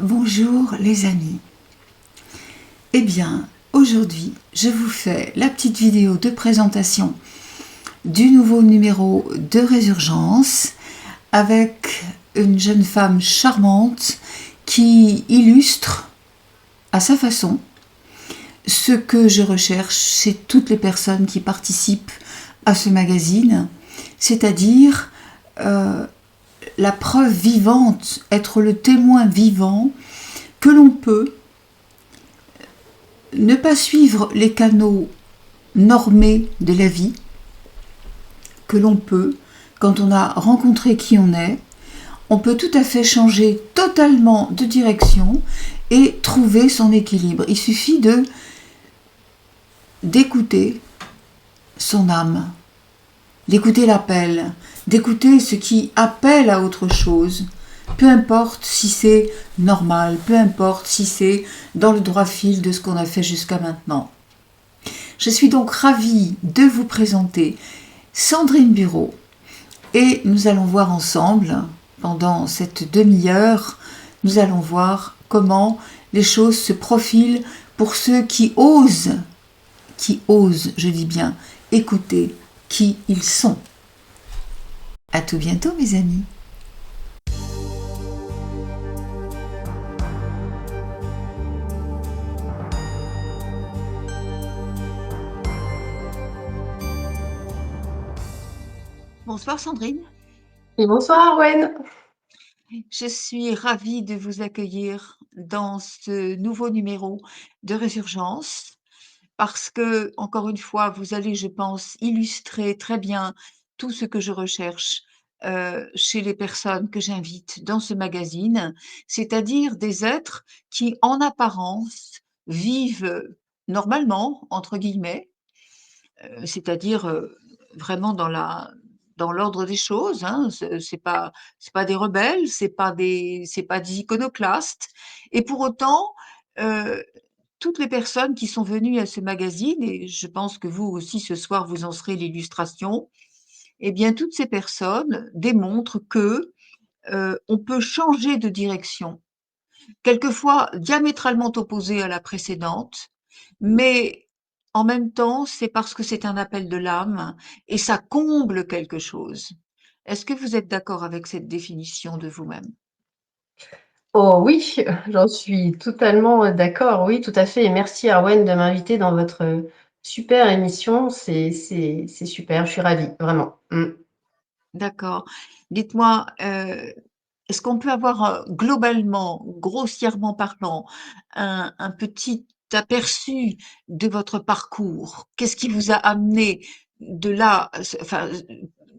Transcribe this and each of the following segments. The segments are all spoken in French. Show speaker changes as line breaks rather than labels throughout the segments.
Bonjour les amis. Eh bien, aujourd'hui, je vous fais la petite vidéo de présentation du nouveau numéro de Résurgence avec une jeune femme charmante qui illustre à sa façon ce que je recherche chez toutes les personnes qui participent à ce magazine, c'est-à-dire la preuve vivante, être le témoin vivant que l'on peut ne pas suivre les canaux normés de la vie, que l'on peut, quand on a rencontré qui on peut tout à fait changer totalement de direction et trouver son équilibre. Il suffit d'écouter son âme, d'écouter l'appel, d'écouter ce qui appelle à autre chose. Peu importe si c'est normal, peu importe si c'est dans le droit fil de ce qu'on a fait jusqu'à maintenant. Je suis donc ravie de vous présenter Sandrine Bureau et nous allons voir ensemble, pendant cette demi-heure, nous allons voir comment les choses se profilent pour ceux qui osent, je dis bien, écouter qui ils sont. À tout bientôt mes amis. Bonsoir Sandrine.
Et bonsoir, Wen.
Je suis ravie de vous accueillir dans ce nouveau numéro de Résurgence parce que, encore une fois, vous allez, je pense, illustrer très bien tout ce que je recherche chez les personnes que j'invite dans ce magazine, c'est-à-dire des êtres qui, en apparence, vivent normalement, entre guillemets, c'est-à-dire vraiment dans l'ordre des choses, hein. C'est pas des rebelles, c'est pas des iconoclastes. Et pour autant, euh, toutes les personnes qui sont venues à ce magazine, et je pense que vous aussi ce soir vous en serez l'illustration, eh bien toutes ces personnes démontrent que on peut changer de direction, quelquefois diamétralement opposée à la précédente, mais en même temps, c'est parce que c'est un appel de l'âme et ça comble quelque chose. Est-ce que vous êtes d'accord avec cette définition de vous-même?
Oh oui, j'en suis totalement d'accord. Oui, tout à fait. Et merci, Arwen, de m'inviter dans votre super émission. C'est super. Je suis ravie, vraiment.
D'accord. Dites-moi, est-ce qu'on peut avoir globalement, grossièrement parlant, un petit aperçu de votre parcours? Qu'est-ce qui vous a amené de là, enfin,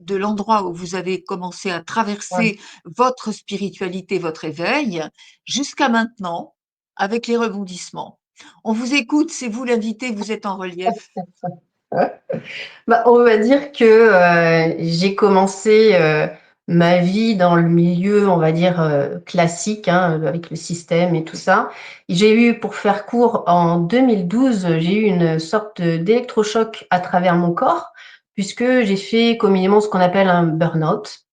de l'endroit où vous avez commencé à
Ouais.
traverser votre spiritualité, votre éveil, jusqu'à maintenant, avec les rebondissements? On vous écoute, c'est vous l'invité, vous êtes en relief.
Bah, on va dire que j'ai commencé ma vie dans le milieu, on va dire, classique, hein, avec le système et tout ça. J'ai eu, pour faire court, en 2012, j'ai eu une sorte d'électrochoc à travers mon corps, puisque j'ai fait communément ce qu'on appelle un burn-out.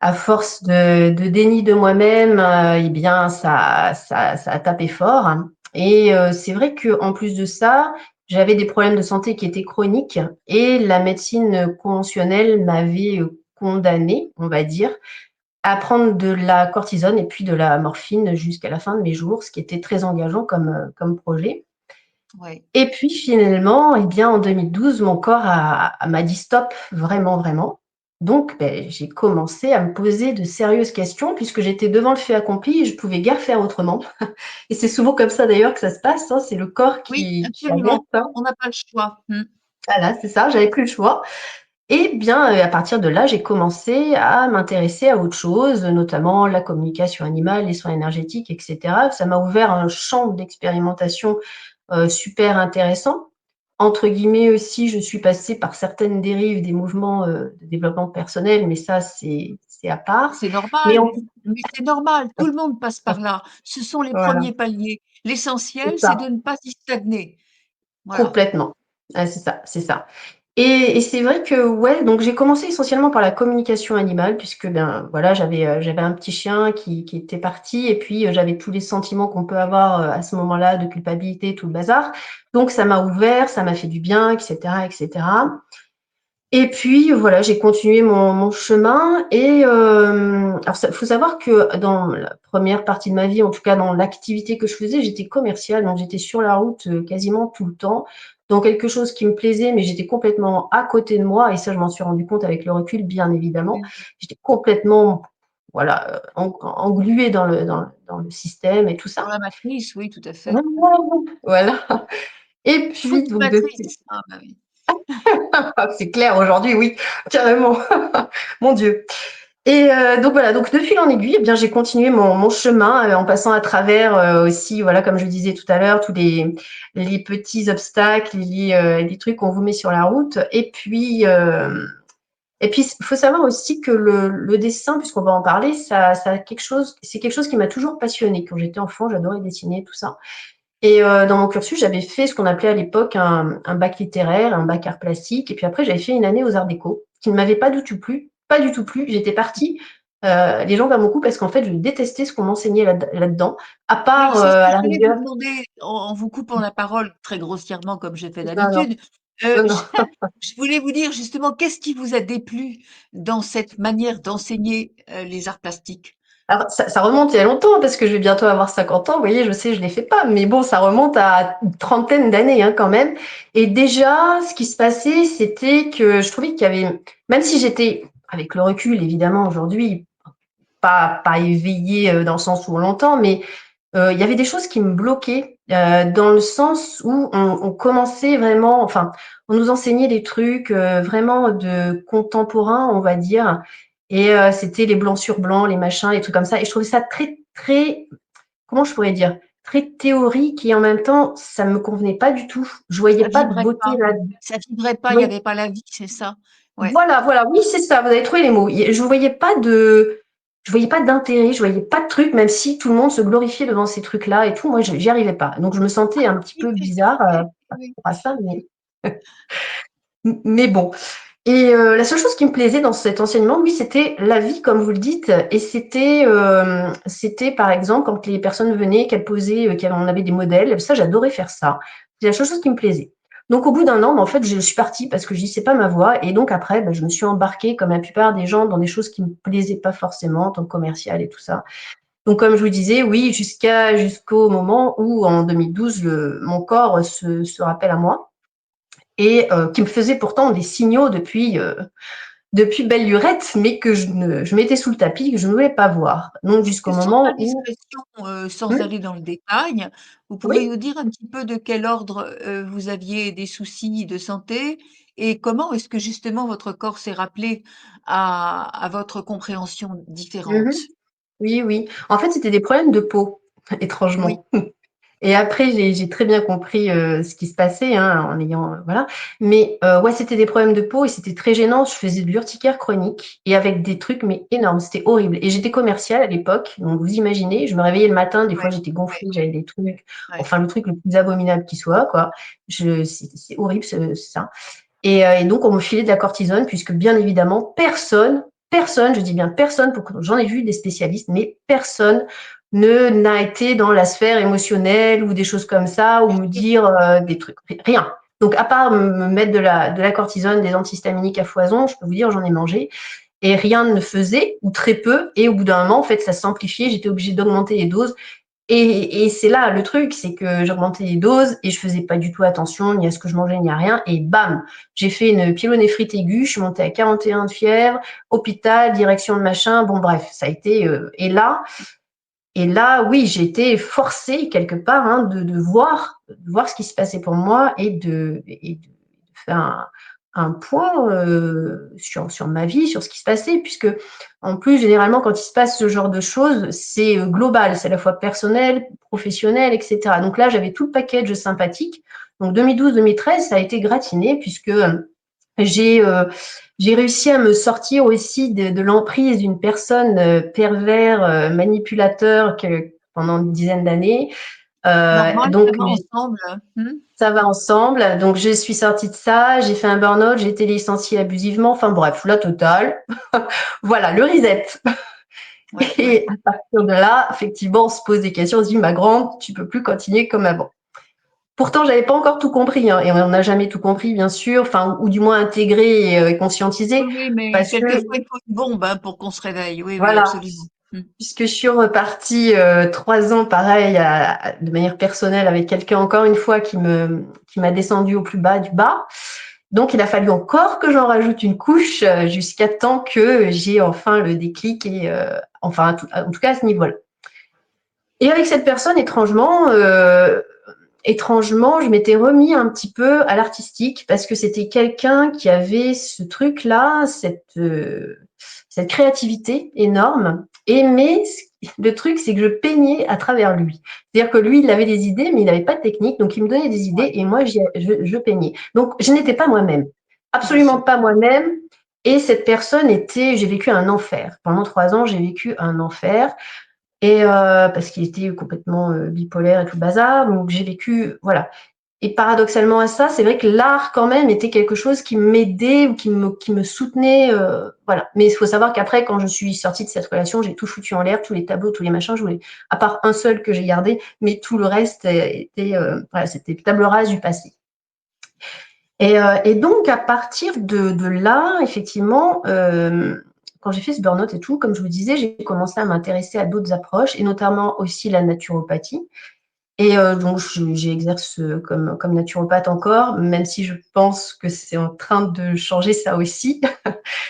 À force de déni de moi-même, eh bien, ça a tapé fort. Et c'est vrai qu'en plus de ça, j'avais des problèmes de santé qui étaient chroniques et la médecine conventionnelle m'avait condamnée, on va dire, à prendre de la cortisone et puis de la morphine jusqu'à la fin de mes jours, ce qui était très engageant comme projet.
Oui.
Et puis finalement, eh bien, en 2012, mon corps m'a dit stop, vraiment, vraiment. Donc, j'ai commencé à me poser de sérieuses questions puisque j'étais devant le fait accompli et je pouvais guère faire autrement. Et c'est souvent comme ça d'ailleurs que ça se passe, hein, c'est le corps
Oui,
qui alerte,
absolument.
hein.
On n'a pas le choix. Hmm.
Voilà, c'est ça, j'avais plus le choix. Et bien, à partir de là, j'ai commencé à m'intéresser à autre chose, notamment la communication animale, les soins énergétiques, et cetera. Ça m'a ouvert un champ d'expérimentation super intéressant. Entre guillemets aussi, je suis passée par certaines dérives des mouvements de développement personnel, mais ça, c'est à part.
C'est
Mais
normal,
en
mais c'est normal, tout le monde passe par là. Ce sont les
voilà,
premiers paliers.
c'est
L'essentiel, c'est
ça,
de ne pas y stagner. Voilà.
complètement. Ah, c'est ça, c'est ça. Et c'est vrai que ouais, donc j'ai commencé essentiellement par la communication animale puisque, ben, voilà, j'avais un petit chien qui était parti et puis, j'avais tous les sentiments qu'on peut avoir, à ce moment-là de culpabilité, tout le bazar. Donc ça m'a ouvert, ça m'a fait du bien et cetera et cetera. Et puis voilà, j'ai continué mon chemin et alors ça faut savoir que dans la première partie de ma vie, en tout cas dans l'activité que je faisais, j'étais commerciale, donc j'étais sur la route, quasiment tout le temps, dans quelque chose qui me plaisait, mais j'étais complètement à côté de moi et ça, je m'en suis rendu compte avec le recul, bien évidemment.
Mmh.
J'étais complètement, voilà, engluée dans le système et tout
Dans
ça.
la matrice, oui, tout à fait.
Voilà. Et puis
Toute
donc depuis
matrice. Ah bah oui.
c'est clair aujourd'hui, oui, carrément. Mon Dieu. Et donc voilà, donc de fil en aiguille, eh bien, j'ai continué mon chemin, en passant à travers, aussi, voilà, comme je le disais tout à l'heure, tous les petits obstacles, les trucs qu'on vous met sur la route. Et puis il faut savoir aussi que le dessin, puisqu'on va en parler, ça a quelque chose c'est quelque chose qui m'a toujours passionnée. Quand j'étais enfant, j'adorais dessiner, tout ça. Et dans mon cursus, j'avais fait ce qu'on appelait à l'époque un bac littéraire, un bac art plastique et puis après j'avais fait une année aux arts déco qui ne m'avait pas du tout plu. J'étais partie, les jambes à mon cou parce qu'en fait, je détestais ce qu'on m'enseignait là-dedans, à
Oui,
part,
c'est ce que
à
je
la
voulais vous
rigueur
demander en vous coupant la parole très grossièrement comme j'ai fait
non, non,
d'habitude.
non,
Je
non.
je voulais vous dire justement qu'est-ce qui vous a déplu dans cette manière d'enseigner, les arts plastiques?
Alors ça remonte il y a longtemps parce que je vais bientôt avoir 50 ans, vous voyez? Je sais, je les fais pas, mais bon, ça remonte à une trentaine d'années, hein, quand même. Et déjà, ce qui se passait, c'était que je trouvais qu'il y avait même si j'étais, avec le recul évidemment aujourd'hui, pas éveillée, dans le sens où on l'entend, mais il y avait des choses qui me bloquaient, dans le sens où on commençait vraiment enfin, on nous enseignait des trucs, vraiment de contemporains, on va dire et c'était les blancs sur blanc, les machins, les trucs comme ça et je trouvais ça très, très comment je pourrais dire? Très théorique et en même temps, ça me convenait pas du tout. Je voyais
Ça
pas de
vibrait
beauté
pas,
là
ça vibrait pas, il y
oui.
avait pas la vie, c'est ça? Ouais.
Voilà, voilà, oui, c'est ça, vous avez trouvé les mots. Je voyais pas d'intérêt, je voyais pas de truc, même si tout le monde se glorifiait devant ces trucs-là et tout, moi je j'y arrivais pas. Donc je me sentais un petit
Oui,
peu
c'est
bizarre,
oui,
par
oui.
rapport à ça, mais bon. Et la seule chose qui me plaisait dans cet enseignement, oui, c'était la vie comme vous le dites et c'était par exemple quand les personnes venaient, qu'elles posaient, on avait des modèles, ça j'adorais faire ça. C'est la seule chose qui me plaisait. Donc au bout d'un an, bah, en fait, je suis partie parce que je dis: «C'est pas ma voie» et donc après, bah, je me suis embarquée comme la plupart des gens dans des choses qui me plaisaient pas forcément en tant que commerciale et tout ça. Donc comme je vous disais, oui, jusqu'au moment où en 2012, mon corps se rappelle à moi et qui me faisait pourtant des signaux depuis belle lurette, mais que je mettais sous le tapis, que je ne voulais pas voir. Donc
Est-ce
jusqu'au
que sans
moment où
indiscrétion, sans
mmh,
aller dans le détail, vous pouvez
oui,
nous dire un petit peu de quel ordre, vous aviez des soucis de santé? Et comment est-ce que justement votre corps s'est rappelé à votre compréhension
mmh
différente?
oui, oui. En fait, c'était des problèmes de peau,
Oui,
étrangement. Et après, j'ai très bien compris, ce qui se passait, hein, en ayant, voilà. Mais, ouais, c'était des problèmes de peau et c'était très gênant. Je faisais de l'urticaire chronique et avec des trucs, mais énormes, c'était horrible. Et j'étais commerciale à l'époque, donc vous imaginez, je me réveillais le matin, des fois
ouais,
j'étais
ouais,
gonflée, j'avais des trucs,
ouais.
enfin le truc le plus abominable qui soit, quoi. C'est horrible ça. Et donc on me filait de la cortisone puisque bien évidemment personne, je dis bien personne, pour que j'en ai vu des spécialistes, mais personne ne n'a été dans la sphère émotionnelle ou des choses comme ça, ou me dire, des trucs, rien. Donc à part me mettre de la cortisone, des antihistaminiques à foison, je peux vous dire, j'en ai mangé et rien ne faisait ou très peu et au bout d'un moment, en fait, ça s'amplifiait, j'étais obligée d'augmenter les doses et c'est là le truc, c'est que j'augmentais les doses et je faisais pas du tout attention ni à ce que je mangeais ni à rien et bam! J'ai fait une pyélonéphrite aiguë, je suis montée à 41 de fièvre, hôpital, direction de machin, bon bref, ça a été, et là, oui, j'ai été forcée quelque part, hein, de voir ce qui se passait pour moi et de faire un point, sur ma vie, sur ce qui se passait puisque, en plus, généralement, quand il se passe ce genre de choses, c'est, global, c'est à la fois personnel, professionnel et cetera. Donc là, j'avais tout le package sympathique. Donc 2012-2013, ça a été gratiné puisque, j'ai, heu, j'ai réussi à me sortir aussi de l'emprise d'une personne, pervers, manipulateur que pendant une dizaine d'années.
Normal, ça
Donc
va ensemble, mmh.
ça va ensemble. Donc je suis sortie de ça, j'ai fait un burn-out, j'ai été licenciée abusivement, enfin bref, la totale. Voilà, le reset.
Ouais, ouais.
Et à partir de là, effectivement, on se pose des questions, on se dit: «Ma grande, tu peux plus continuer comme avant». Pourtant, j'avais pas encore tout compris, hein, et on n'a jamais tout compris, bien sûr, enfin, ou du moins intégré et
Oui,
conscientisé,
oui, mais
parce que
quelquefois, il faut une bombe, hein, pour qu'on se réveille. Oui, oui,
voilà,
absolument. Mmh.
puisque je suis repartie 3 ans, pareil, de manière personnelle, avec quelqu'un, encore une fois, qui m'a descendu au plus bas du bas. Donc, il a fallu encore que j'en rajoute une couche jusqu'à temps que j'ai enfin le déclic et enfin, en tout cas à ce niveau-là. Et avec cette personne, étrangement, je m'étais remis un petit peu à l'artistique parce que c'était quelqu'un qui avait ce truc-là, cette créativité énorme. Et mais le truc, c'est que je peignais à travers lui. C'est-à-dire que lui, il avait des idées, mais il n'avait pas de technique, donc il me donnait des
Ouais,
idées et moi, je peignais. Donc, je n'étais pas moi-même,
bien
absolument
sûr.
pas moi-même. Et cette personne j'ai vécu un enfer. Pendant 3 ans, j'ai vécu un enfer. Et parce qu'il était complètement bipolaire et tout le bazar, donc j'ai vécu, voilà. Et paradoxalement à ça, c'est vrai que l'art quand même était quelque chose qui m'aidait ou qui me soutenait, voilà. Mais il faut savoir qu'après, quand je suis sortie de cette relation, j'ai tout foutu en l'air, tous les tableaux, tous les machins, je voulais, à part un seul que j'ai gardé, mais tout le reste était, voilà, c'était table rase du passé. Et donc à partir de là, effectivement, quand j'ai fait ce burn-out et tout, comme je vous disais, j'ai commencé à m'intéresser à d'autres approches et notamment aussi la naturopathie. Et donc j'exerce comme naturopathe encore, même si je pense que c'est en train de changer ça aussi,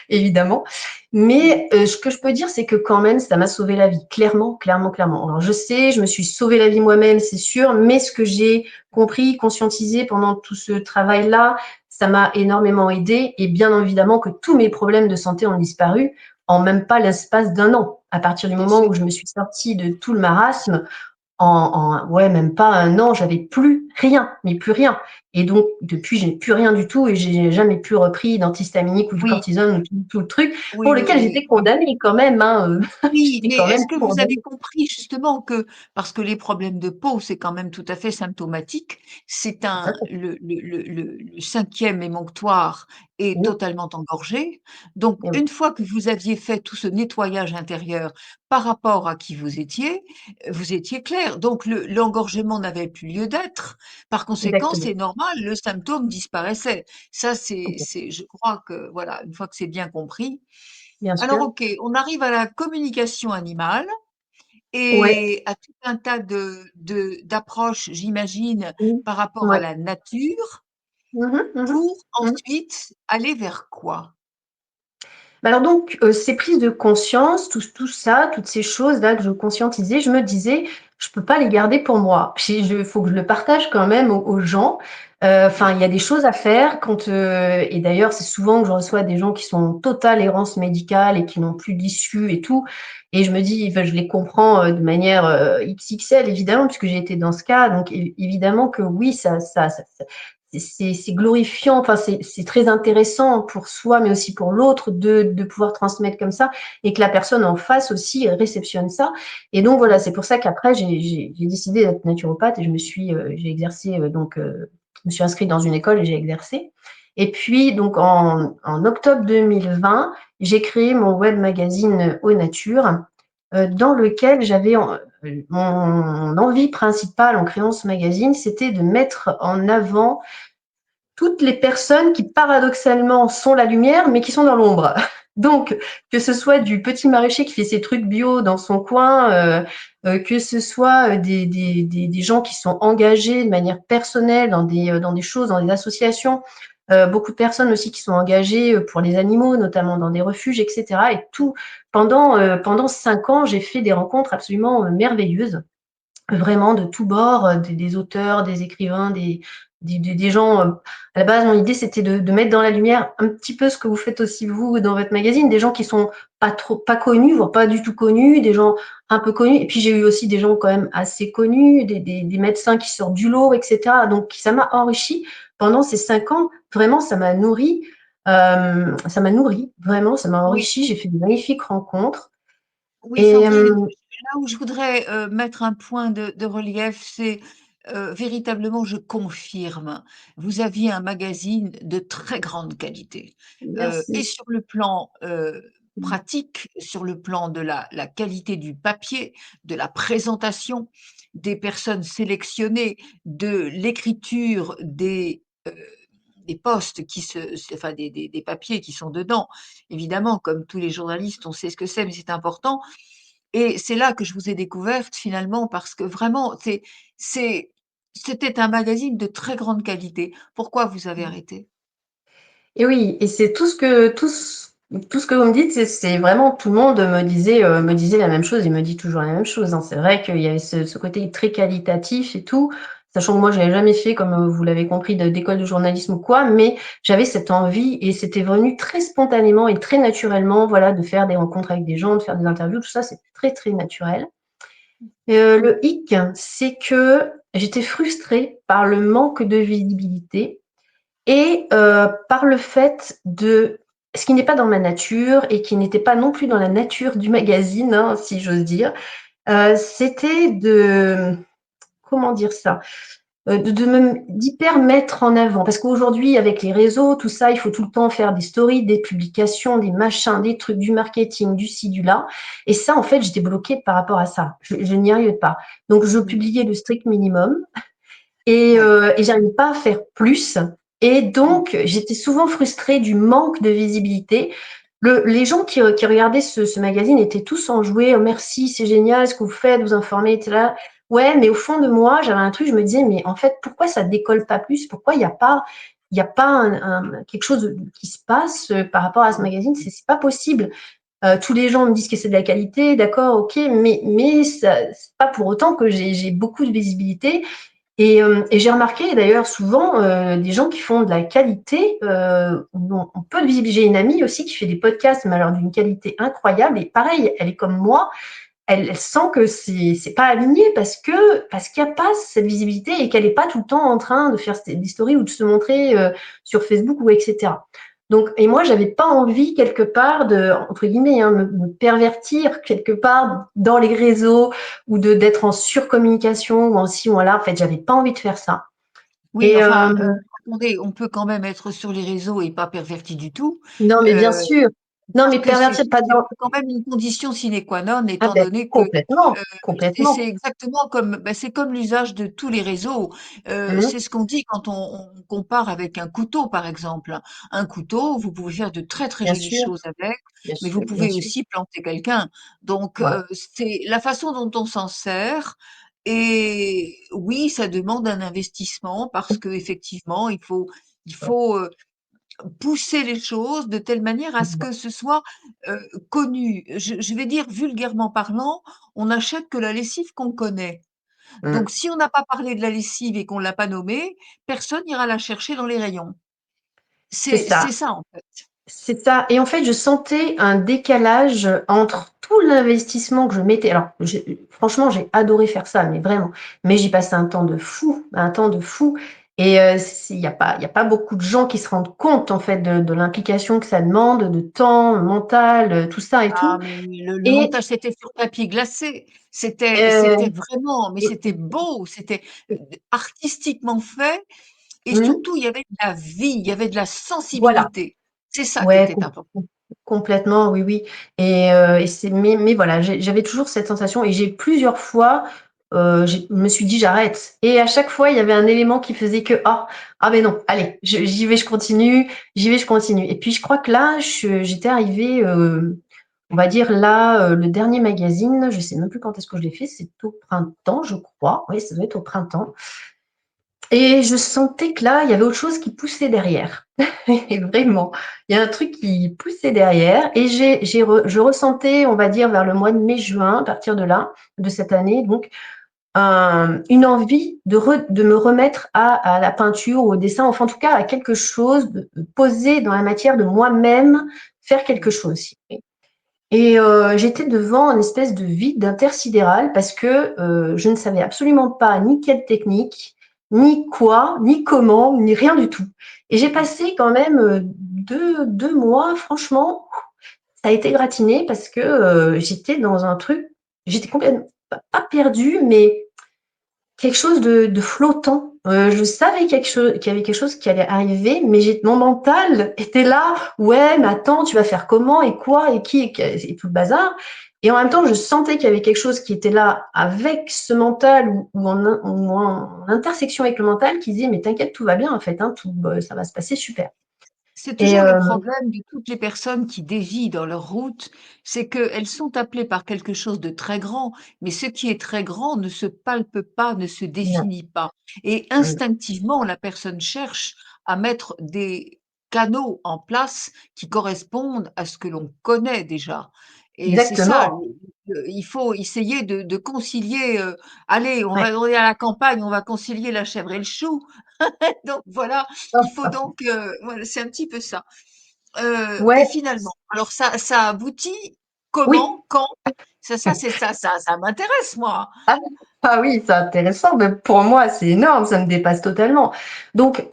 évidemment.
Mmh.
Mais ce que je peux dire, c'est que quand même, ça m'a sauvé la vie, clairement, clairement, clairement. Alors je sais, je me suis sauvé la vie moi-même, c'est sûr, mais ce que j'ai compris, conscientisé pendant tout ce travail-là, ça m'a énormément aidé. Et bien évidemment que tous mes problèmes de santé ont disparu en même pas l'espace d'un an. À partir du
Bien
moment
sûr.
où je me suis sortie de tout le marasme, ouais, même pas un an, j'avais plus rien, mais plus rien. Et donc, depuis, j'ai plus rien du tout et j'ai jamais plus repris d'antihistaminique ou du
Oui,
cortisone ou tout le truc pour
oui, oui,
lequel
oui,
j'étais
oui.
condamnée quand même, hein,
Oui,
j'étais
mais
quand même
est-ce que vous avez
condamnée.
compris justement que parce que les problèmes de peau, c'est quand même tout à fait symptomatique, c'est
Tout à
un
fait.
le 5e émonctoire est
Oui,
totalement engorgé. Donc
et oui,
une fois que vous aviez fait tout ce nettoyage intérieur par rapport à qui vous étiez clair. Donc l'engorgement n'avait plus lieu d'être. Par conséquent,
exactement.
c'est normal, le symptôme disparaissait. Ça,
OK.
je crois que voilà, une fois que c'est bien compris.
Bien
Alors
sûr.
OK, on arrive à la communication animale
Ouais.
et à tout un tas d'approches, j'imagine,
Mmh.
par rapport à
Ouais.
la nature
Mmh mh. Mmh
pour
mh. Mmh.
ensuite aller vers quoi?
Bah, alors donc, ces prises de conscience, tout ça, toutes ces choses-là que je conscientisais, je me disais: «Je peux pas les garder pour moi. Je faut que je le partage quand même aux gens». Enfin,
Oui,
il y a des choses à faire quand, et d'ailleurs, c'est souvent que je reçois des gens qui sont en totale errance médicale et qui n'ont plus d'issue et tout, et je me dis, enfin, je les comprends, de manière, XXL évidemment, puisque j'ai été dans ce cas, donc évidemment que oui, ça c'est glorifiant, enfin c'est très intéressant pour soi, mais aussi pour l'autre de pouvoir transmettre comme ça et que la personne en face aussi réceptionne ça. Et donc voilà,
mmh,
c'est pour ça qu'après j'ai décidé d'être naturopathe et j'ai exercé donc je me suis inscrite dans une école et j'ai exercé. Et puis donc en octobre 2020, j'ai créé mon web magazine Eau Nature, dans lequel mon envie principale en créant ce magazine, c'était de mettre en avant toutes les personnes qui paradoxalement sont la lumière, mais qui sont dans l'ombre. Donc, que ce soit du petit maraîcher qui fait ses trucs bio dans son coin, que ce soit des gens qui sont engagés de manière personnelle dans des choses, dans des associations, beaucoup de personnes aussi qui sont engagées pour les animaux, notamment dans des refuges, etc. Et tout, pendant 5 ans, j'ai fait des rencontres absolument merveilleuses, vraiment de tous bords, des auteurs, des écrivains, des gens, à la base, mon idée, c'était de mettre dans la lumière un petit peu ce que vous faites aussi vous dans votre magazine, des gens qui sont pas connus, voire pas du tout connus, des gens un peu connus et puis j'ai eu aussi des gens quand même assez connus, des médecins qui sortent du lot et cetera. Donc ça m'a enrichi pendant ces 5 ans. Vraiment, ça m'a nourri, vraiment, ça m'a
oui,
enrichi. J'ai fait de magnifiques rencontres
oui,
et
Sandrine, là où je voudrais, mettre un point de relief, c'est, véritablement je confirme, vous aviez un magazine de très grande qualité, et
Merci.
sur le plan,
Mmh.
pratique, sur le plan de la qualité du papier, de la présentation, des personnes sélectionnées, de l'écriture des postes qui enfin des papiers qui sont dedans. Évidemment, comme tous les journalistes, on sait ce que c'est, mais c'est important et c'est là que je vous ai découverte finalement parce que vraiment c'est c'était un magazine de très grande qualité. Pourquoi vous avez arrêté?
Et oui, et c'est tout ce que vous me dites, c'est vraiment tout le monde me disait la même chose et me dit toujours la même chose, hein. C'est vrai qu'il y avait ce côté très qualitatif et tout, sachant que moi j'avais jamais fait, comme, vous l'avez compris, d'école de journalisme ou quoi, mais j'avais cette envie et c'était venu très spontanément et très naturellement, voilà, de faire des rencontres avec des gens, de faire des interviews, tout ça, c'était très, très naturel. Le hic, c'est que j'étais frustrée par le manque de visibilité et par le fait de ce qui n'est pas dans ma nature et qui n'était pas non plus dans la nature du magazine, hein, si j'ose dire, c'était de comment dire ça? D'hyper mettre en avant. Parce qu'aujourd'hui, avec les réseaux, tout ça, il faut tout le temps faire des stories, des publications, des machins, des trucs, du marketing, du ci, du là. Et ça, en fait, j'étais bloquée par rapport à ça. Je n'y arrivais pas. Donc je
Mmh.
publiais le strict minimum
Ouais.
et j'arrivais pas à faire plus. Et
Mmh.
donc, j'étais souvent frustrée du manque de visibilité. Les gens qui regardaient ce magazine étaient tous enjoués. Oh, merci, c'est génial ce que vous faites, vous informez, etc. Là. Ouais, mais au fond de moi, j'avais un truc, je me disais, mais en fait, pourquoi ça décolle pas plus? Pourquoi il y a pas quelque chose qui se passe par rapport à ce
Mmh.
magazine? C'est pas possible. Tous les gens me disent que c'est de la qualité, d'accord, ok, mais ça, c'est pas pour autant que j'ai beaucoup de visibilité. Et j'ai remarqué d'ailleurs souvent des gens qui font de la qualité ont peu de visibilité. J'ai une amie aussi qui fait des podcasts, mais alors d'une qualité incroyable. Et pareil, elle est comme moi, elle sent que c'est pas aligné parce qu'il n'y a pas cette visibilité et qu'elle n'est pas tout le temps en train de faire des stories ou de se montrer sur Facebook ou etc. Donc, et moi, j'avais pas envie quelque part de, entre guillemets, hein, me pervertir quelque part dans les réseaux ou de d'être en surcommunication ou en ci ou en là. En fait, j'avais pas envie de faire ça.
Oui,
Et
enfin, attendez, on peut quand même être sur les réseaux et pas perverti du tout.
non, mais bien
Heu,
sûr. Non,
Parce
mais
que
pervertir pas
c'est
dans.
quand même une condition sine qua non
Ah
étant
ben
donné que,
complètement,
c'est
complètement.
exactement comme c'est comme l'usage de tous les réseaux.
Mmh,
C'est ce qu'on dit quand on compare avec un couteau, par exemple. Un couteau, vous pouvez faire de très, très
bien
jolies
sûr,
choses avec,
bien
mais vous
sûr, bien
pouvez
sûr.
aussi planter quelqu'un. Donc
Voilà.
c'est la façon dont on s'en sert et oui, ça demande un investissement parce qu'effectivement, il faut, pousser les choses de telle manière à ce que ce soit, connu. Je vais dire vulgairement parlant, on n'achète que la lessive qu'on connaît.
Mmh.
Donc si on n'a pas parlé de la lessive et qu'on l'a pas nommée, personne n'ira la chercher dans les rayons.
C'est
C'est
ça.
ça, en fait.
C'est ça et en fait, je sentais un décalage entre tout l'investissement que je mettais alors franchement, j'ai adoré faire ça, mais vraiment, mais j'y passais un temps de fou et c'est il y a pas beaucoup de gens qui se rendent compte, en fait, de l'implication que ça demande, de temps mental, tout ça et
Ah
tout
mais le
et
montage, c'était sur papier glacé. C'était
heu
vraiment mais
et
c'était beau, c'était, artistiquement fait et
mmh,
surtout il y avait de la vie, il y avait de la
voilà.
sensibilité. C'est ça qui
Ouais,
était important.
complètement, oui, oui et c'est mais voilà, j'avais toujours cette sensation et j'ai plusieurs fois, je me suis dit: «J'arrête» et à chaque fois, il y avait un élément qui faisait que: «Ah mais non, allez, j'y vais, je continue, j'y vais, je continue» et puis je crois que là, j'étais arrivée, on va dire là, le dernier magazine, je sais même plus quand est-ce que je l'ai fait, c'est au printemps, je crois. Oui, ça doit être au printemps et je sentais que là, il y avait autre chose qui poussait derrière. Et vraiment, il y a un truc qui poussait derrière et je ressentais, on va dire, vers le mois de mai-juin, à partir de là, de cette année, donc, une envie de me remettre à la peinture ou au dessin, enfin, en tout cas, à quelque chose, de poser dans la matière de moi-même, faire quelque
Mmh.
chose. Et j'étais devant un espèce de vide intersidéral parce que je ne savais absolument pas ni quelle technique, ni quoi, ni comment, ni rien du tout. Et j'ai
Mmh.
passé quand même 2 mois, franchement, ça a été gratiné parce que j'étais dans un truc. j'étais complètement pas perdue, mais quelque chose de flottant. Je savais qu'il y avait quelque chose qui allait arriver, mais mon mental était là. Ouais, mais attends, tu vas faire comment et quoi et qui et tout le bazar. Et en même temps, je sentais qu'il y avait quelque chose qui était là avec ce mental ou en intersection avec le mental qui disait mais t'inquiète, tout va bien en fait, hein, tout, ça va se passer super.
C'est
Et
toujours le problème de toutes les personnes qui dévient dans leur route, c'est qu'elles sont appelées par quelque chose de très grand, mais ce qui est très grand ne se palpe pas, ne se
non,
définit pas. Et
mmh,
instinctivement, la personne cherche à mettre des canaux en place qui correspondent à ce que l'on connaît déjà. Et c'est ça,
exactement.
il faut essayer de concilier, allez,
Ouais.
on est à la campagne, on va concilier la chèvre et le chou. Donc voilà, il faut donc, voilà, c'est un petit peu ça. Et
Ouais,
finalement, alors ça aboutit
oui.
comment? Quand? Ça m'intéresse moi.
Ah, ah oui, c'est intéressant, mais pour moi, c'est énorme, ça me dépasse totalement. Donc,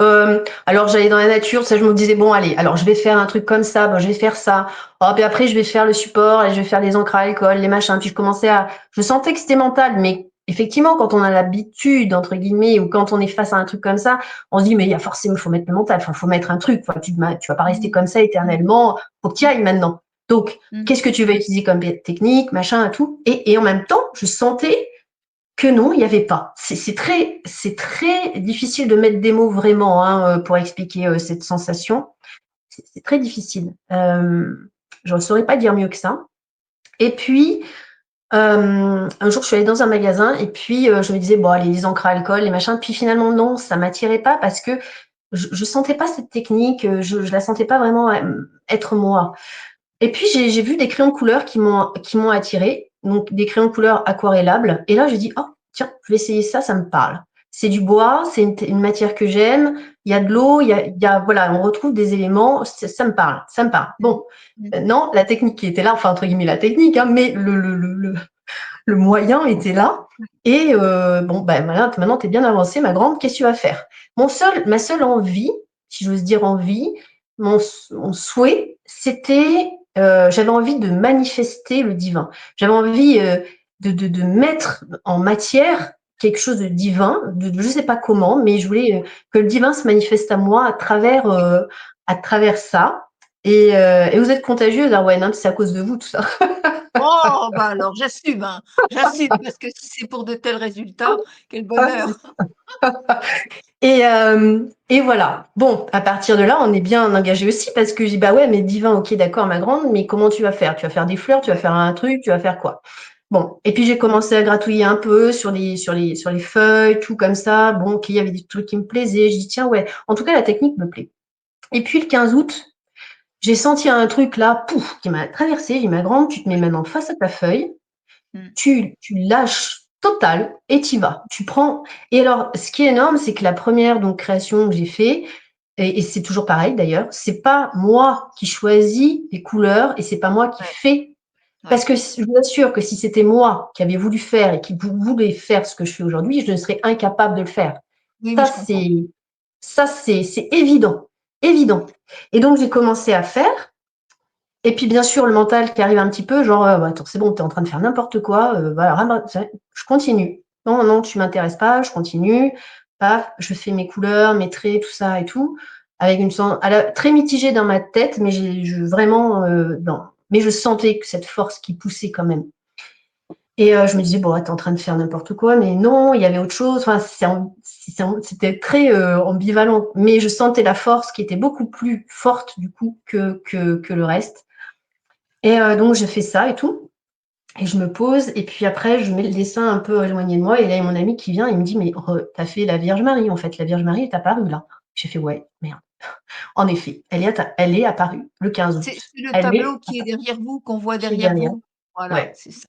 alors j'allais dans la nature, ça je me disais, bon, allez, alors je vais faire un truc comme ça, bon, je vais faire ça. Oh, puis après, je vais faire le support et je vais faire les encres à alcool, les machins. Puis je sentais que c'était mental, mais effectivement, quand on a l'habitude, entre guillemets, ou quand on est face à un truc comme ça, on se dit, mais il y a forcément, il faut mettre le mental, enfin, faut mettre un truc, quoi. Tu vas pas rester
Mmh.
comme ça
Mmh.
éternellement, faut que tu y
Mmh.
ailles maintenant. Donc,
Mmh.
qu'est-ce que tu vas utiliser comme technique, machin, et tout. Et en même temps, je sentais que non, il y avait pas. C'est très difficile de mettre des mots vraiment, hein, pour expliquer, cette sensation. C'est très difficile. Je ne saurais pas dire mieux que ça. Et puis, un jour, je suis allée dans un magasin et puis, je me disais: «Bon allez, les encres à alcool, les machins». Puis finalement non, ça m'attirait pas parce que je sentais pas cette technique, je la sentais pas vraiment, être moi. Et puis j'ai vu des crayons de couleur qui m'ont attirée, donc des crayons de couleur aquarellables et là j'ai dit: «Oh tiens, je vais essayer ça, ça me parle». C'est du bois, c'est une matière que j'aime, il y a de l'eau, il y a voilà, on retrouve des éléments, ça me parle, ça me parle.
Mmh.
Bon,
Mmh.
maintenant la technique qui était là, enfin entre guillemets «la technique», hein, mais le moyen était là et bon, ben, maintenant tu es bien avancée ma grande, qu'est-ce que tu vas faire? Ma seule envie, si j'ose dire envie, mon souhait, c'était, j'avais envie de manifester le divin. J'avais envie, de mettre en matière quelque chose de divin, de je sais pas comment, mais je voulais, que le divin se manifeste à moi à travers ça et vous êtes contagieuse, Arwen, hein, c'est à cause de vous tout ça.
Oh, bah, alors j'assume parce que si c'est pour de tels résultats, quel bonheur.
Et voilà. Bon, à partir de là, on est bien engagé aussi parce que je dis: «Bah, ouais, mais divin, OK, d'accord, ma grande, mais comment tu vas faire? Tu vas faire des fleurs? Tu vas faire un truc? Tu vas faire quoi?» Bon, et puis j'ai commencé à gratouiller un peu sur les feuilles, tout comme ça. Bon, OK, il y avait des trucs qui me plaisaient. Je dis: «Tiens, ouais, en tout cas, la technique me plaît». Et puis le 15 août, j'ai senti un truc là, pouf, qui m'a traversée. J'ai dit: «Ma grande, tu te mets maintenant face à ta feuille,
Mmh.
tu lâches total et tu y vas. Tu prends». Et alors, ce qui est énorme, c'est que la première donc création que j'ai fait, et c'est toujours pareil d'ailleurs, c'est pas moi qui choisis les couleurs et c'est pas moi qui
Ouais,
fais. Parce
ouais.
que je vous assure que si c'était moi qui avais voulu faire et qui voulais faire ce que je fais aujourd'hui, je serais incapable de le faire.
Oui, oui,
Ça,
je comprends.
c'est c'est évident, évident. Et donc j'ai commencé à faire et puis bien sûr le mental qui arrive un petit peu genre, «Bah, attends, c'est bon, tu es en train de faire n'importe quoi, voilà, je continue. Non, non, tu m'intéresses pas, je continue. Paf, je fais mes couleurs, mes traits, tout ça et tout, avec une sen à la très mitigée dans ma tête, mais vraiment, mais je sentais que cette force qui poussait quand même. Et je me disais: «Bon, tu es en train de faire n'importe quoi», mais non, il y avait autre chose. Enfin, c'était très, ambivalent, mais je sentais la force qui était beaucoup plus forte du coup que le reste. Et donc je fais ça et tout et je me pose et puis après je mets le dessin un peu éloigné de moi et là, il y a mon ami qui vient, il me dit: «Mais tu as fait la Vierge Marie, en fait, la Vierge Marie est apparue là». J'ai fait: «Ouais, merde». En effet, elle est apparue le 15 août.
C'est le
Elle
tableau
est
qui est derrière vous, qu'on voit
qui est
derrière
derrière.
vous. Voilà,
Ouais,
c'est ça.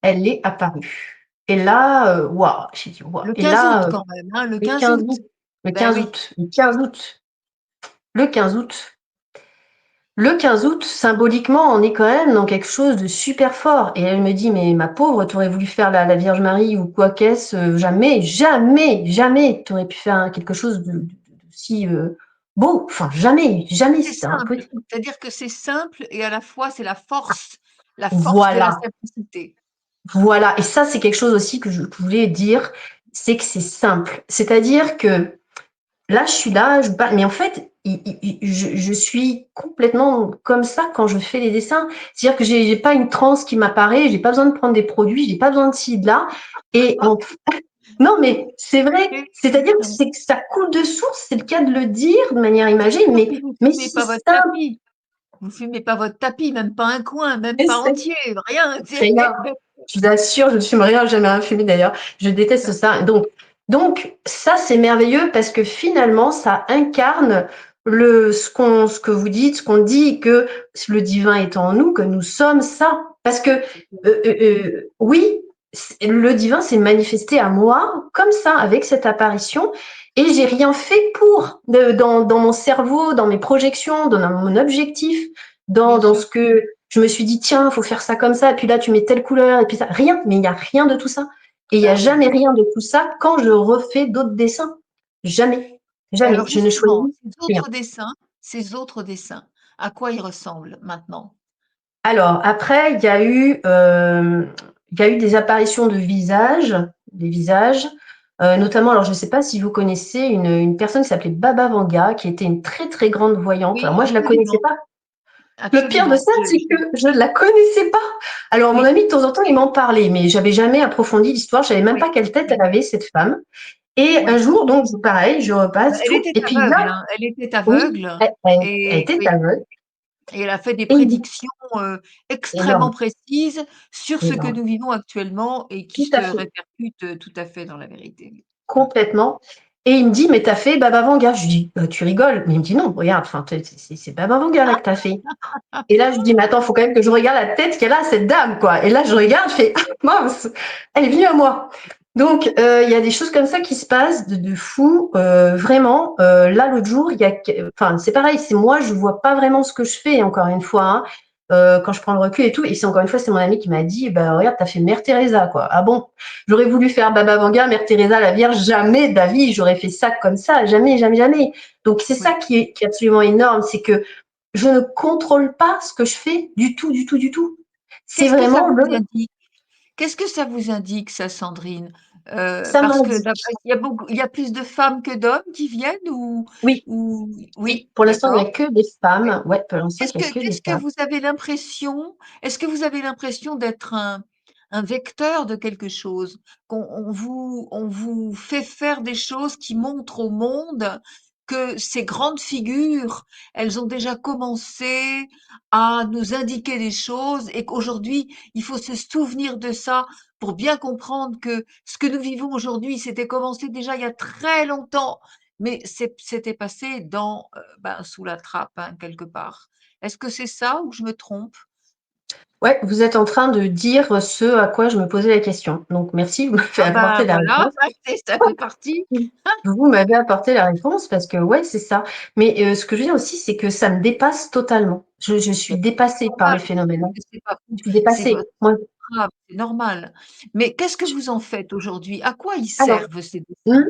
elle est apparue. Et là, waouh, j'ai dit: «Waouh».
Le
Et
15 août
là,
quand même, hein, le
le
15
15
août.
août, le
Ben
15
oui.
août, le 15 août, le 15 août. Le 15 août, symboliquement, on est quand même dans quelque chose de super fort. Et elle me dit: «Mais ma pauvre, tu aurais voulu faire la Vierge Marie ou quoi qu'est-ce, jamais, jamais, jamais tu aurais pu faire quelque chose d'aussi, beau. Enfin, jamais, jamais,
C'est
c'était
simple,
impossible».
c'est-à-dire que c'est simple et à la fois c'est la force de la
Voilà.
simplicité.
voilà, et ça, c'est quelque chose aussi que je voulais dire, c'est que c'est simple. C'est-à-dire que là, je suis là, je parle, mais en fait, je suis complètement comme ça quand je fais les dessins. C'est-à-dire que j'ai pas une transe qui m'apparaît, j'ai pas besoin de prendre des produits, j'ai pas besoin de ci, de là. Et en non, mais c'est vrai,
Et
c'est-à-dire que
oui.
c'est que ça coule de source, c'est le cas de le dire de manière imagée,
Non, puis vous
mais
fumez
c'est
pas votre
simple,
tapis. Vous fumez pas votre tapis, même pas un coin, même
et
pas
c'est
entier, rien.
rien. Je vous assure, je ne fume rien, jamais rien fumé d'ailleurs. Je déteste ça. Donc ça, c'est merveilleux parce que finalement, ça incarne ce que vous dites, ce qu'on dit, que le divin est en nous, que nous sommes ça. Parce que, oui, le divin s'est manifesté à moi comme ça, avec cette apparition, et j'ai rien fait pour, dans mon cerveau, dans mes projections, dans mon objectif,
Bien
dans
sûr.
ce que je me suis dit, tiens, faut faire ça comme ça, et puis là, tu mets telle couleur, et puis ça. Rien, mais il n'y a rien de tout ça. Et il n'y a
Bah oui.
jamais rien de tout ça quand je refais d'autres dessins. Jamais.
Et
Jamais.
alors
Je ne
justement,
choisis rien.
ces autres dessins, à quoi ils ressemblent maintenant?
Alors, après, il y a eu des apparitions de visages, des visages, notamment, alors je ne sais pas si vous connaissez une personne qui s'appelait Baba Vanga, qui était une très, très grande voyante. Alors
Oui,
moi, je la connaissais
absolument,
pas. Le pire de
absolument.
ça, c'est que je ne la connaissais pas. Alors, mon
Oui,
ami, de temps en temps, il m'en parlait, mais j'avais jamais approfondi l'histoire. Je savais même
oui,
pas quelle tête
oui,
elle avait, cette femme. Et un
oui.
jour, donc, pareil, je
Bah,
repasse
elle
tout.
était
Et puis
aveugle,
là,
hein, elle était
oui,
aveugle
elle
et
était
oui,
aveugle.
et elle a fait des
Et il dit,
prédictions, extrêmement
énorme,
précises sur ce que
énorme.
nous vivons actuellement et qui
Tout
se
à fait.
répercutent, tout à fait dans la vérité. Mmh.
Complètement. Et il me dit, mais t'as fait Baba Vanga. Je lui dis, tu rigoles. Mais il me dit, non, regarde, enfin, c'est Baba Vanga là que t'as fait. Et là, je dis, mais attends, faut quand même que je regarde la tête qu'elle a, cette dame, quoi. Et là, je regarde, je fais, ah, mince, elle est venue à moi. Donc, il y a des choses comme ça qui se passent de fou, vraiment. Là, l'autre jour, enfin, c'est pareil, c'est moi, je vois pas vraiment ce que je fais, encore une fois, hein, quand je prends le recul et tout. Et c'est encore une fois, c'est mon ami qui m'a dit, bah, regarde, t'as fait Mère Teresa, quoi. Ah bon? J'aurais voulu faire Baba Vanga, Mère Teresa, la Vierge, jamais de la vie, j'aurais fait ça comme ça, jamais, jamais, jamais. Donc, c'est ça
Oui.
qui est absolument énorme, c'est que je ne contrôle pas ce que je fais du tout, du tout, du tout. C'est
Qu'est-ce que ça
vraiment
vous indique? Qu'est-ce que ça vous indique ça, Sandrine?
ça
Parce que
m'indique.
il y a plus de femmes que d'hommes qui viennent
Oui,
ou
oui,
oui,
pour l'instant, il n'y
d'accord.
a que des
Oui.
femmes. Ouais, pour l'instant, il n'y a que des
Qu'est-ce que
femmes.
vous avez l'impression est-ce que vous avez l'impression d'être un vecteur de quelque chose? Qu'on on vous fait faire des choses qui montrent au monde que ces grandes figures, elles ont déjà commencé à nous indiquer des choses et qu'aujourd'hui, il faut se souvenir de ça pour bien comprendre que ce que nous vivons aujourd'hui, c'était commencé déjà il y a très longtemps, mais c'était passé ben, sous la trappe, hein, quelque part. Est-ce que c'est ça ou je me trompe?
Ouais, vous êtes en train de dire ce à quoi je me posais la question. Donc, merci, vous m'avez
Ah ben
apporté la
voilà,
réponse.
ça fait partie.
Vous m'avez apporté la réponse parce que, ouais, c'est ça. Mais ce que je veux dire aussi, c'est que ça me dépasse totalement. Je
Mais
suis dépassée
c'est
par
normal,
les phénomènes, hein. Je suis
c'est
dépassée.
votre
Moi,
grave, c'est normal. Mais qu'est-ce que vous en faites aujourd'hui? À quoi ils
alors,
servent ces
mmh,
dessins?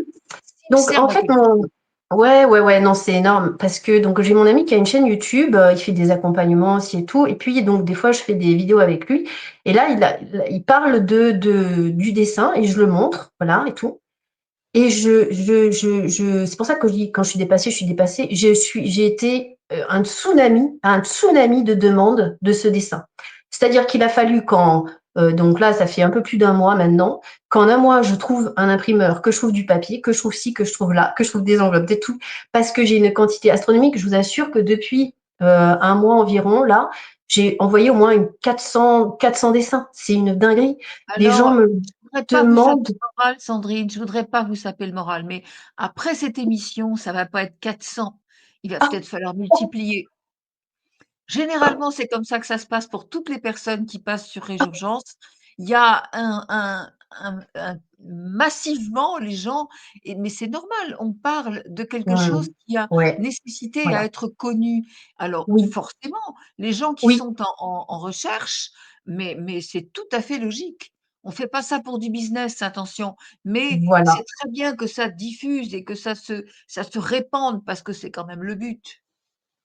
S'ils
donc en
servent à
fait,
quelque chose.
ouais, ouais, ouais, non, c'est énorme parce que donc j'ai mon ami qui a une chaîne YouTube, il fait des accompagnements aussi et tout, et puis donc des fois je fais des vidéos avec lui, et là il parle du dessin et je le montre, voilà et tout. Et c'est pour ça que je dis quand je suis dépassée, je suis dépassée. J'ai été un tsunami de demandes de ce dessin. C'est-à-dire qu'il a fallu donc là, ça fait un peu plus d'un mois maintenant, qu'en un mois, je trouve un imprimeur, que je trouve du papier, que je trouve ci, que je trouve là, que je trouve des enveloppes, des tout, parce que j'ai une quantité astronomique. Je vous assure que depuis un mois environ, là, j'ai envoyé au moins 400 dessins. C'est une dinguerie. Les gens
Alors,
me
je voudrais pas vous saper
demandent.
le moral, Sandrine, je voudrais pas vous saper le moral, mais après cette émission, ça va pas être 400. Il va
Ah,
peut-être falloir multiplier. Généralement, c'est comme ça que ça se passe pour toutes les personnes qui passent sur Résurgence. Il y a massivement les gens mais c'est normal, on parle de quelque chose
mmh,
qui a
ouais,
nécessité à
voilà.
être connu. Alors
Oui,
forcément, les gens qui
oui,
sont en recherche, mais c'est tout à fait logique. On fait pas ça pour du business, attention, mais
voilà.
c'est très bien que ça diffuse et que ça se répande parce que c'est quand même le but.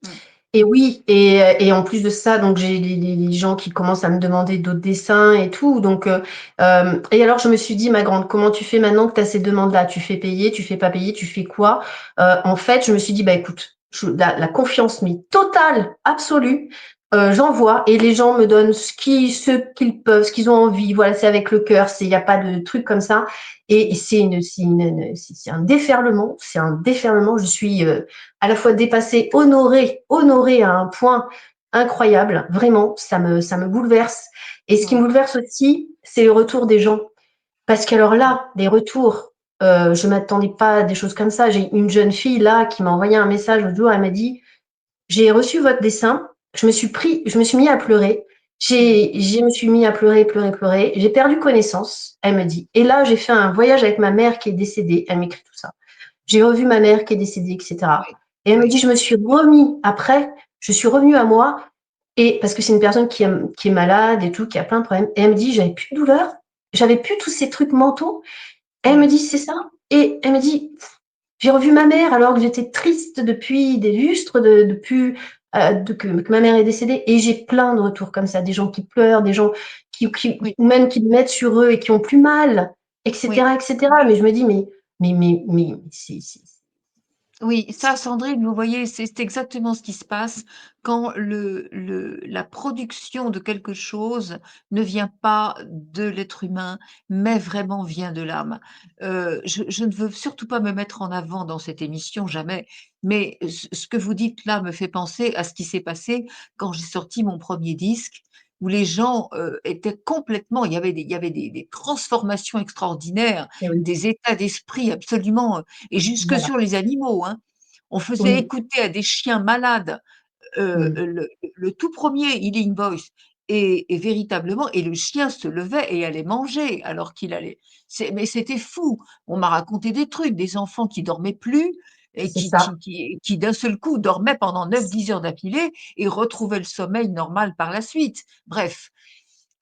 Mmh.
Et oui, et en plus de ça, donc j'ai les gens qui commencent à me demander d'autres dessins et tout. Donc, et alors je me suis dit, ma grande, comment tu fais maintenant que tu as ces demandes-là? Tu fais payer, tu fais pas payer, tu fais quoi? En fait, je me suis dit, bah écoute, la confiance mais totale, absolue, j'envoie et les gens me donnent ce qu'ils peuvent, ce qu'ils ont envie. Voilà, c'est avec le cœur, il n'y a pas de truc comme ça. Et c'est un déferlement, c'est un déferlement. Je suis à la fois dépassée, honorée à un point incroyable. Vraiment, ça me bouleverse. Et ce qui me
Ouais,
bouleverse aussi, c'est le retour des gens. Parce qu'alors
ouais,
là, les retours, je m'attendais pas à des choses comme ça. J'ai une jeune fille là qui m'a envoyé un message l'autre jour. Elle m'a dit: j'ai reçu votre dessin, je me suis mis à pleurer.
ouais,
Je me suis mis à pleurer, pleurer, pleurer. J'ai perdu connaissance, elle me dit. Et là, j'ai fait un voyage avec ma mère qui est décédée. Elle m'écrit tout ça. J'ai revu ma mère qui est décédée, etc.
ouais,
Et elle me dit,
ouais,
je me suis remis après, je suis revenue à moi, et parce que c'est une personne qui est malade et tout, qui a plein de problèmes. Et elle me dit, j'avais plus de douleur, j'avais plus tous ces trucs mentaux. Et elle me
ouais,
dit, c'est ça. Et elle me dit, j'ai revu ma mère alors que j'étais triste depuis des lustres, depuis que ma mère est décédée. Et j'ai plein de retours comme ça, des gens qui pleurent, des gens
oui,
même qui le mettent sur eux et qui ont plus mal,
oui.
etc., etc. Mais je me dis, mais
Oui, ça, Sandrine, vous voyez, c'est exactement ce qui se passe quand la production de quelque chose ne vient pas de l'être humain, mais vraiment vient de l'âme. Je ne veux surtout pas me mettre en avant dans cette émission, jamais, mais ce que vous dites là me fait penser à ce qui s'est passé quand j'ai sorti mon premier disque, où les gens étaient complètement, il y avait des transformations extraordinaires,
eh oui,
des états d'esprit absolument et jusque
voilà.
sur les animaux, hein. On faisait
Oui.
écouter à des chiens malades,
Mmh.
le tout premier Healing Voice et véritablement et le chien se levait et allait manger alors qu'il allait mais c'était fou. On m'a raconté des trucs, des enfants qui dormaient plus et
C'est ça.
qui d'un seul coup dormaient pendant 9 10 heures d'affilée et retrouvaient le sommeil normal par la suite. Bref,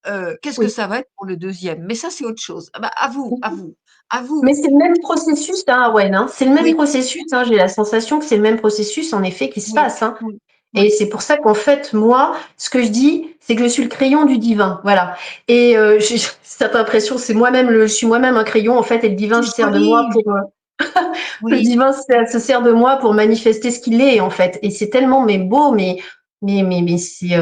qu'est-ce que
Oui.
ça va être pour le deuxième? Mais ça, c'est autre chose. Ah bah, à vous, à vous, à
Mais
vous.
c'est le même processus, hein, Awen, hein. C'est le même
Oui,
processus, hein. J'ai la sensation que c'est le même processus, en effet, qui se
oui,
passe, hein.
oui,
Et
oui.
c'est pour ça qu'en fait, moi, ce que je dis, c'est que je suis le crayon du divin, voilà. Et j'ai cette impression, je suis moi-même un crayon, en fait, et le divin
C'est
se sert de moi
joli,
pour, le
oui,
divin se sert de moi pour manifester ce qu'il est, en fait. Et c'est tellement mais beau, mais c'est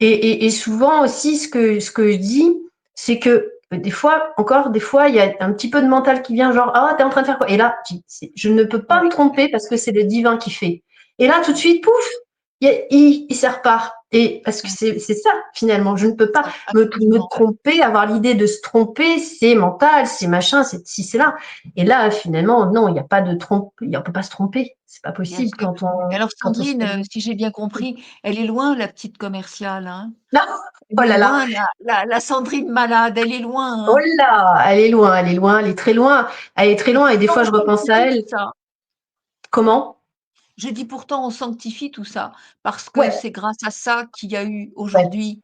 et souvent aussi ce que je dis, c'est que des fois, encore des fois, il y a un petit peu de mental qui vient, genre ah t'es en train de faire quoi? Et là, je ne peux pas me
oui,
tromper parce que c'est le divin qui fait. Et là, tout de suite, pouf, il ça repart. Et parce que
mmh,
c'est ça finalement, je ne peux pas
ça,
me
absolument.
tromper, avoir l'idée de se tromper, c'est mental, c'est machin, c'est si c'est là. Et là, finalement, non, il n'y a pas de trompe, on peut pas se tromper. C'est pas
Bien
possible
sûr. Et alors
quand on se
Sandrine, si j'ai bien compris, elle est loin la petite commerciale, hein?
non,
Elle
oh
est
là là,
loin la Sandrine malade, elle est loin,
oh
hein?
là, elle est loin, elle est loin, elle est très loin, elle est très
Et
loin. Et des
pourtant
fois,
on
je repense à
sanctifie tout
elle.
ça.
Comment?
Je dis pourtant on sanctifie tout ça, parce que
Ouais,
c'est grâce à ça qu'il y a eu
ouais,
aujourd'hui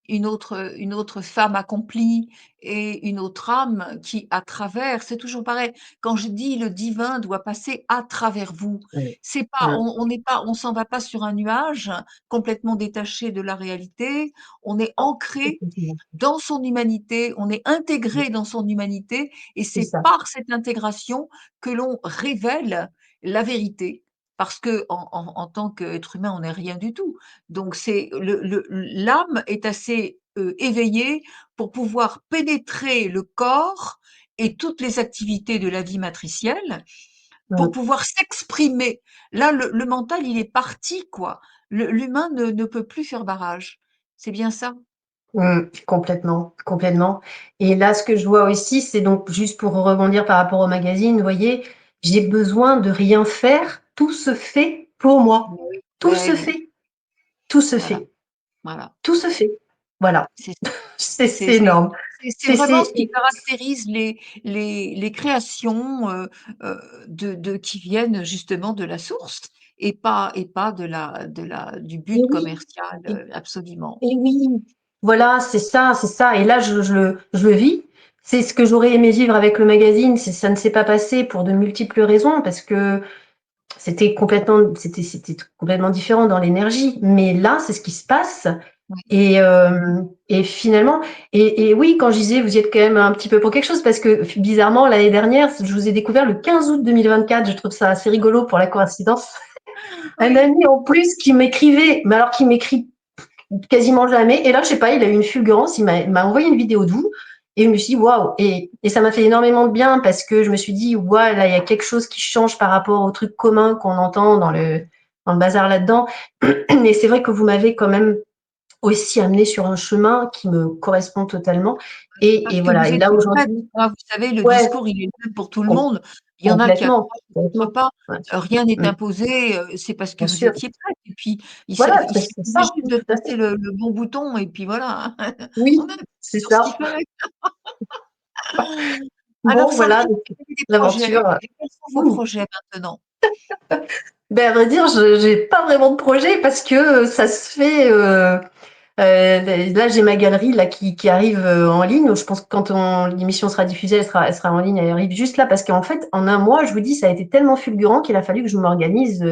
une autre femme accomplie et une autre âme qui, à travers c'est toujours pareil, quand je dis: «Le divin doit passer à travers vous»,
ouais,
c'est pas
mmh,
on n'est pas on s'en va pas sur un nuage complètement détaché de la réalité, on est
non,
ancré
effectivement,
dans son humanité, on est
mmh,
intégré dans son humanité et
c'est
c'est
ça.
par cette intégration que l'on révèle la vérité. Parce qu'en tant qu'être humain, on n'est rien du tout. Donc c'est l'âme est assez, éveillée pour pouvoir pénétrer le corps et toutes les activités de la vie matricielle, pour
Mmh.
pouvoir s'exprimer. Là, le mental, il est parti, quoi. L'humain ne peut plus faire barrage. C'est bien ça?
Mmh, complètement, complètement. Et là, ce que je vois aussi, c'est donc juste pour rebondir par rapport au magazine, vous voyez, j'ai besoin de rien faire, tout se fait pour moi.
Oui.
Tout
Ouais,
se
oui,
fait, tout se
voilà,
fait,
voilà.
tout se fait. Voilà,
C'est
c'est énorme.
c'est vraiment ce qui
Et
caractérise les créations, qui viennent justement de la source et pas du
et
but
oui,
commercial,
et
absolument.
et oui, voilà, c'est ça, c'est ça. Et là, je le vis. C'est ce que j'aurais aimé vivre avec le magazine, ça ne s'est pas passé pour de multiples raisons, parce que c'était complètement différent dans l'énergie. Mais là, c'est ce qui se passe.
Oui.
Et finalement, et oui, quand je disais, vous y êtes quand même un petit peu pour quelque chose, parce que bizarrement, l'année dernière, je vous ai découvert le 15 août 2024. Je trouve ça assez rigolo pour la coïncidence. Un
Oui.
ami en plus qui m'écrivait, mais alors qui m'écrit quasiment jamais. Et là, je sais pas, il a eu une fulgurance, il m'a envoyé une vidéo de vous. Et je me suis dit, waouh! Et ça m'a fait énormément de bien parce que je me suis dit, waouh, là, il y a quelque chose qui change par rapport au truc commun qu'on entend dans le bazar là-dedans. Et c'est vrai que vous m'avez quand même aussi amené sur un chemin qui me correspond totalement. Et
Parce que
voilà.
vous
Et là,
étiez prête.
aujourd'hui,
Hein, vous savez, le
ouais,
discours, il est le même pour tout le
com-
monde. Il y en a qui
complètement,
accrochent, d'autres
complètement.
pas.
Ouais.
Rien n'est
Mm.
imposé, c'est parce que
Bien
vous
sûr.
étiez prête et puis
Voilà,
il
ben, c'est
suffisait
ça,
juste de
tout à
passer
fait.
le bon bouton et puis voilà. On
Oui,
a appuyé
c'est
sur ce
ça.
qu'il fallait. Alors
Bon, voilà,
Sandrine,
donc,
vous avez des projets.
l'aventure.
Quels sont vos
Ouh.
projets maintenant?
Ben, à vrai dire, je j'ai pas vraiment de projet parce que ça se fait. Là, j'ai ma galerie là qui arrive en ligne. Je pense que quand l'émission sera diffusée, elle sera en ligne. Elle arrive juste là parce qu'en fait, en un mois, je vous dis, ça a été tellement fulgurant qu'il a fallu que je m'organise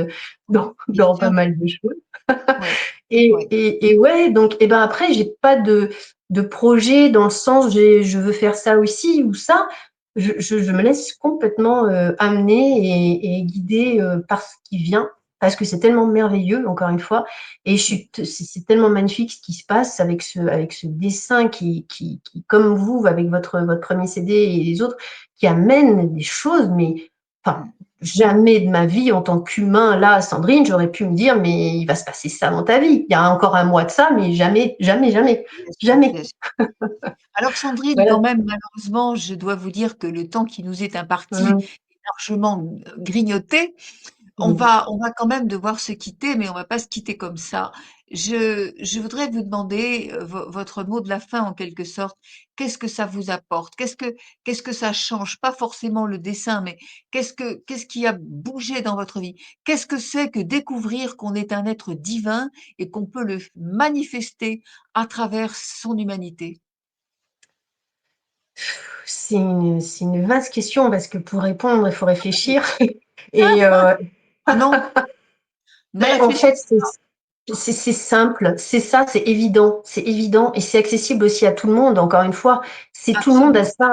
dans,
Bien
dans pas
sûr.
mal de choses.
Oui,
Et,
oui.
et, et ouais, donc, et ben après, j'ai pas de projet dans le sens, je veux faire ça aussi ou ça. Je me laisse complètement amener et guider par ce qui vient, parce que c'est tellement merveilleux, encore une fois. Et c'est tellement magnifique ce qui se passe avec ce dessin qui, comme vous, avec votre premier CD et les autres, qui amène des choses, mais enfin,
Mmh.
jamais de ma vie en tant qu'humain, là, Sandrine, j'aurais pu me dire, mais il va se passer ça dans ta vie. Il y a encore un mois de ça, mais jamais, jamais, jamais,
Bien sûr,
jamais.
bien sûr. Alors Sandrine,
Voilà.
quand même, malheureusement, je dois vous dire que le temps qui nous est imparti
Mmh,
est largement grignoté.
mmh,
On va quand même devoir se quitter, mais on va pas se quitter comme ça. Je voudrais vous demander votre mot de la fin en quelque sorte. Qu'est-ce que ça vous apporte? Qu'est-ce que ça change? Pas forcément le dessin, mais qu'est-ce qui a bougé dans votre vie? Qu'est-ce que c'est que découvrir qu'on est un être divin et qu'on peut le manifester à travers son humanité?
c'est une vaste question parce que pour répondre, il faut réfléchir. Et
Non, ne
ben, en fait,
réfléchissez
c'est simple, c'est ça, c'est évident et c'est accessible aussi à tout le monde. Encore une fois, c'est tout le monde a
absolument.
ça,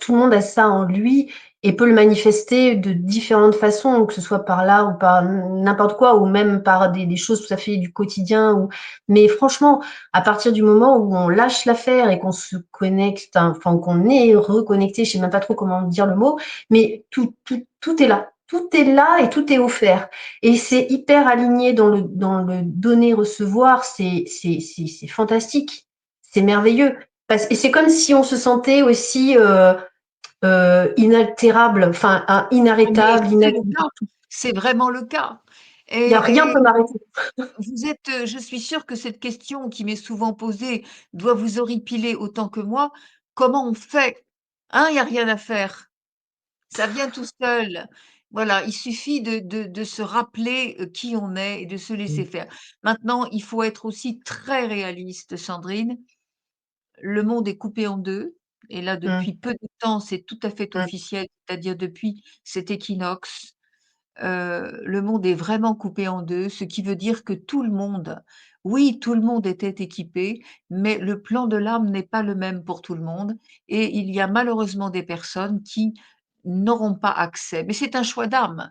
tout le monde a ça en lui et peut le manifester de différentes façons, que ce soit par l'art ou par n'importe quoi, ou même par des choses tout à fait du quotidien. Mais franchement, à partir du moment où on lâche l'affaire et qu'on se connecte, enfin qu'on est reconnecté, je sais même pas trop comment dire le mot, mais tout est là. Tout est là et tout est offert. Et c'est hyper aligné dans le donner-recevoir, c'est fantastique, c'est merveilleux. Et c'est comme si on se sentait aussi inaltérable, enfin
Mais
inarrêtable,
c'est le cas, c'est vraiment le cas
il n'y a rien
et
peut m'arrêter.
vous êtes, je suis sûre que cette question qui m'est souvent posée doit vous horripiler autant que moi. Comment on fait? Hein, il y a rien à faire. Ça vient tout seul. Voilà, il suffit de se rappeler, qui on est et de se laisser faire. Maintenant, il faut être aussi très réaliste, Sandrine. Le monde est coupé en 2 et là,
Mmh,
depuis peu de temps, c'est tout à fait
mmh,
officiel, c'est-à-dire depuis cet équinoxe. Le monde est vraiment coupé en 2, ce qui veut dire que tout le monde, oui, tout le monde était équipé, mais le plan de l'âme n'est pas le même pour tout le monde et il y a malheureusement des personnes qui n'auront pas accès. Mais c'est un choix d'âme,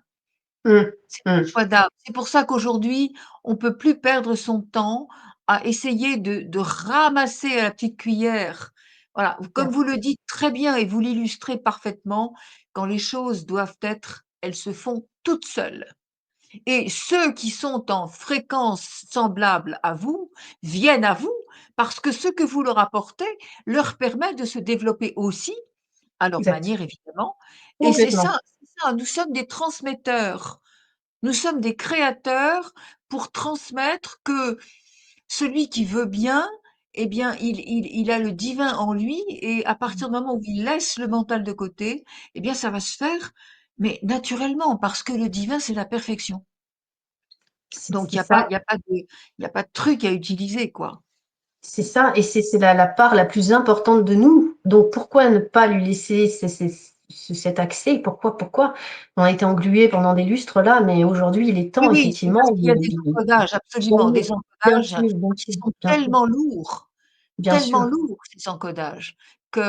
mmh,
c'est un
mmh.
choix d'âme. C'est pour ça qu'aujourd'hui, on peut plus perdre son temps à essayer de ramasser à la petite cuillère. Voilà, comme
Ouais.
vous le dites très bien et vous l'illustrez parfaitement, quand les choses doivent être, elles se font toutes seules. Et ceux qui sont en fréquence semblable à vous viennent à vous parce que ce que vous leur apportez leur permet de se développer aussi, à leur
Exact.
manière évidemment. Et
Complètement.
c'est ça, nous sommes des transmetteurs, nous sommes des créateurs pour transmettre que celui qui veut bien, eh bien, il a le divin en lui et à partir du moment où il laisse le mental de côté, eh bien, ça va se faire, mais naturellement, parce que le divin, c'est la perfection.
C'est
Donc
c'est ça.
il y a pas de truc à utiliser, quoi.
C'est ça, et c'est la part la plus importante de nous. Donc pourquoi ne pas lui laisser cet accès. Pourquoi on a été englués pendant des lustres là, mais aujourd'hui il est
Oui,
temps
oui, c'est
effectivement
parce qu'il y a des encodages, absolument, des encodages
bien
qui
sûr,
sont
bien sûr,
tellement lourds.
bien
Tellement
sûr,
lourd ces encodages,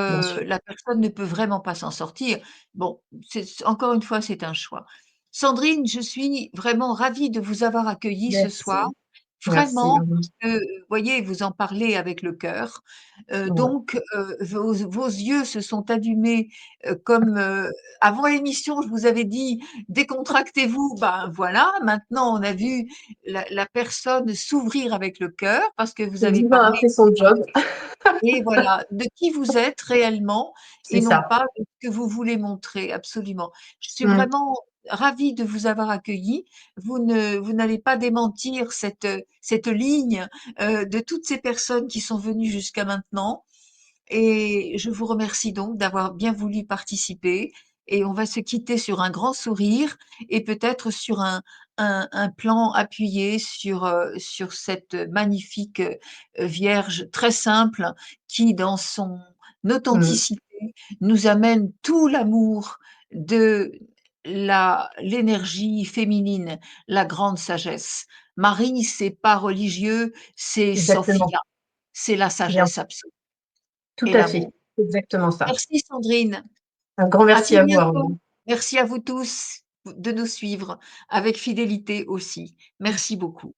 bien
que
sûr.
la personne ne peut vraiment pas s'en sortir. Bon, c'est encore une fois, c'est un choix. Sandrine, je suis vraiment ravie de vous avoir accueillie ce soir,
Merci, merci,
vraiment,
au revoir.
parce que, voyez, vous en parlez avec le cœur,
Ouais.
donc vos yeux se sont allumés, comme, avant l'émission, je vous avais dit: «Décontractez-vous», ben, voilà, maintenant on a vu la personne s'ouvrir avec le cœur parce que vous
Le
avez
divin a
parlé
fait son job.
et voilà, de qui vous êtes réellement
C'est
et non
ça.
pas de ce que vous voulez montrer, absolument. Je suis
Mmh.
vraiment ravie de vous avoir accueilli. Vous n'allez pas démentir cette ligne, de toutes ces personnes qui sont venues jusqu'à maintenant et je vous remercie donc d'avoir bien voulu participer et on va se quitter sur un grand sourire et peut-être sur un plan appuyé sur cette magnifique, Vierge très simple qui, dans son
Mmh.
authenticité, nous amène tout l'amour de l'énergie féminine, la grande sagesse. Marie, c'est pas religieux, c'est
Exactement,
Sophia, c'est la
bien,
sagesse absolue
tout
et
à fait,
l'amour.
exactement ça.
Merci Sandrine.
Un grand
À
merci
tout
à vous,
bientôt.
Armelle.
Merci à vous tous de nous suivre avec fidélité aussi. Merci beaucoup.